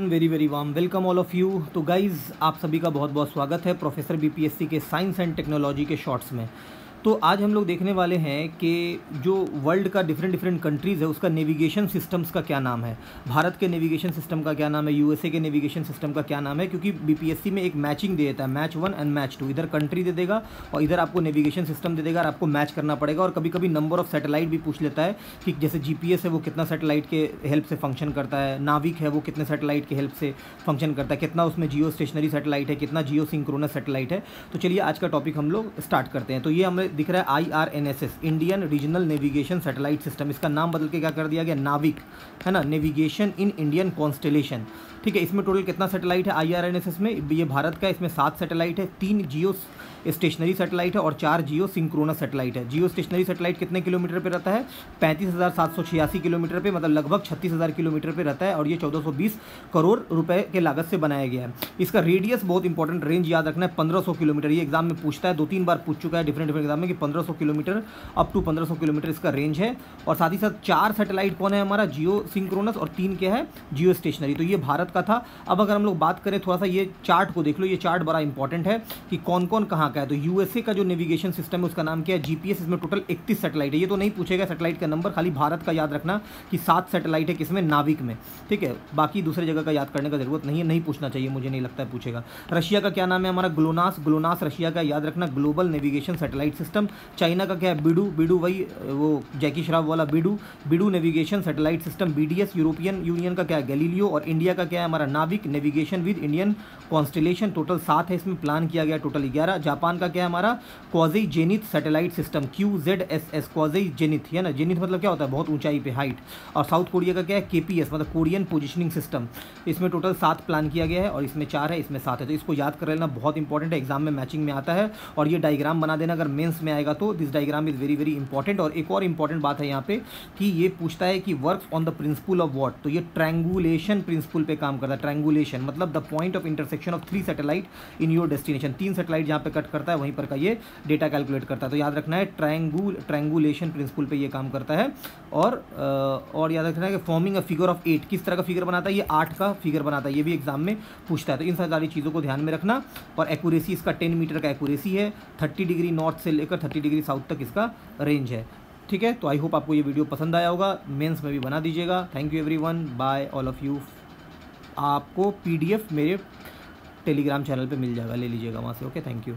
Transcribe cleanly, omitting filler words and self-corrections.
Everyone, very very warm welcome all of you. तो guys, आप सभी का बहुत बहुत स्वागत है प्रोफेसर बीपीएससी के साइंस एंड टेक्नोलॉजी के शॉर्ट्स में। तो आज हम लोग देखने वाले हैं कि जो वर्ल्ड का डिफरेंट कंट्रीज़ है उसका नेविगेशन सिस्टम्स का क्या नाम है। भारत के नेविगेशन सिस्टम का क्या नाम है, यूएसए के नेविगेशन सिस्टम का क्या नाम है, क्योंकि बीपीएससी में एक मैचिंग दे देता है, मैच 1 एंड मैच 2। इधर कंट्री दे देगा और इधर आपको नेविगेशन सिस्टम दे देगा और आपको मैच करना पड़ेगा। और कभी कभी नंबर ऑफ सैटेलाइट भी पूछ लेता है कि जैसे जीपीएस है वो कितना सैटेलाइट के हेल्प से फंक्शन करता है, नाविक है वो कितने सैटेलाइट के हेल्प से फंक्शन करता है, कितना उसमें जियो स्टेशनरी सैटेलाइट है, कितना जियो सिंक्रोनस सैटेलाइट है। तो चलिए आज का टॉपिक हम लोग स्टार्ट करते हैं। तो ये हमें दिख रहा है IRNSS, Indian regional navigation satellite system. इसका नाम बदल के क्या कर दिया गया, नाविक, है ना, नेविगेशन इन इंडियन कॉन्स्टेलेशन। ठीक है, इसमें टोटल कितना सैटेलाइट है IRNSS में, ये भारत का, इसमें 7 सैटेलाइट है, 3 जियो स्टेशनरी सैटेलाइट है और 4 जियो सिंक्रोनस सैटेलाइट है। जियो स्टेशनरी सैटेलाइट कितने किलोमीटर पे रहता है, 35,786 किलोमीटर पे, मतलब लगभग 36,000 किलोमीटर पे रहता है और ये 1420 करोड़ रुपए के लागत से बनाया गया है। इसका रेडियस बहुत इंपॉर्टेंट, रेंज याद रखना है, 1500 किलोमीटर। ये एग्जाम में पूछता है, 2-3 बार पूछ चुका है डिफरेंट एग्जाम में कि 1500 किलोमीटर अप टू 1500 किलोमीटर इसका रेंज है। और साथ ही साथ 4 सैटेलाइट कौन है हमारा, जियो सिंक्रोनस, और 3 क्या है, जियो स्टेशनरी। तो ये भारत का था। अब अगर हम लोग बात करें थोड़ा सा ये चार्ट को देख लो, ये चार्ट बड़ा इंपॉर्टेंट है कि कौन कौन कहाँ का है। तो यूएसए का जो नेविगेशन सिस्टम है उसका नाम क्या है, जीपीएस। इसमें टोटल 31 सैटेलाइट है। ये तो नहीं पूछेगा सैटेलाइट का नंबर, खाली भारत का याद रखना कि 7 सैटेलाइट है किसमें, नाविक में। ठीक है, बाकी दूसरे जगह का याद करने का जरूरत नहीं है, नहीं पूछना चाहिए, मुझे नहीं लगता है पूछेगा। रशिया का क्या नाम है हमारा, ग्लोनास। ग्लोनास रशिया का, याद रखना, global navigation satellite system. China का क्या है, बिडू। बिडू वही वो जैकी श्रॉफ वाला बिडू, BeiDou navigation satellite system. BDS European Union का क्या है, गैलीलियो। और इंडिया का क्या है हमारा, नाविक, navigation with Indian constellation. Total 7 है, इसमें प्लान किया गया टोटल 11। जापान का क्या है हमारा, quasi zenith satellite system, QZSS, quasi zenith, है ना। जेनिथ मतलब क्या होता है, बहुत ऊंचाई पे, हाइट। और साउथ कोरिया का क्या है, KPS, मतलब कोरियन पोजिशनिंग सिस्टम। इसमें टोटल 7 प्लान किया गया है और इसमें 4 है, इसमें 7 है। तो इसको याद कर लेना, बहुत इंपॉर्टेंट है, एग्जाम में मैचिंग में आता है। और ये डायग्राम बना देना अगर मेंस में आएगा तो, this diagram is very very important. और एक और इंपॉर्टेंट बात है यहाँ पे कि ये पूछता है कि work on the principle of what. तो ये ट्रायंगुलेशन प्रिंसिपल पे काम करता है। ट्रायंगुलेशन मतलब the point of intersection of 3 satellite in your destination. 3 satellite जहाँ पे कट करता है वहीं पर का ये डेटा कैलकुलेट करता है। तो याद रखना है, ट्रायंगुलेशन प्रिंसिपल पे ये काम करता है। और याद रखना है कि फॉर्मिंग अ फिगर ऑफ 8, किस तरह का फिगर बनाता है, ये 8 का फिगर बनाता है। ये भी एग्जाम में पूछता है। तो इन सारी चीज़ों को ध्यान में रखना। और एक्यूरेसी इसका 10 मीटर का एक्यूरेसी है, 30 डिग्री नॉर्थ से लेकर 30 डिग्री साउथ तक इसका रेंज है। ठीक है, तो आई होप आपको ये वीडियो पसंद आया होगा, मेंस में भी बना दीजिएगा। Thank you everyone, bye all of you. आपको PDF मेरे टेलीग्राम चैनल पे मिल जाएगा, ले लीजिएगा वहाँ से। Okay, thank you.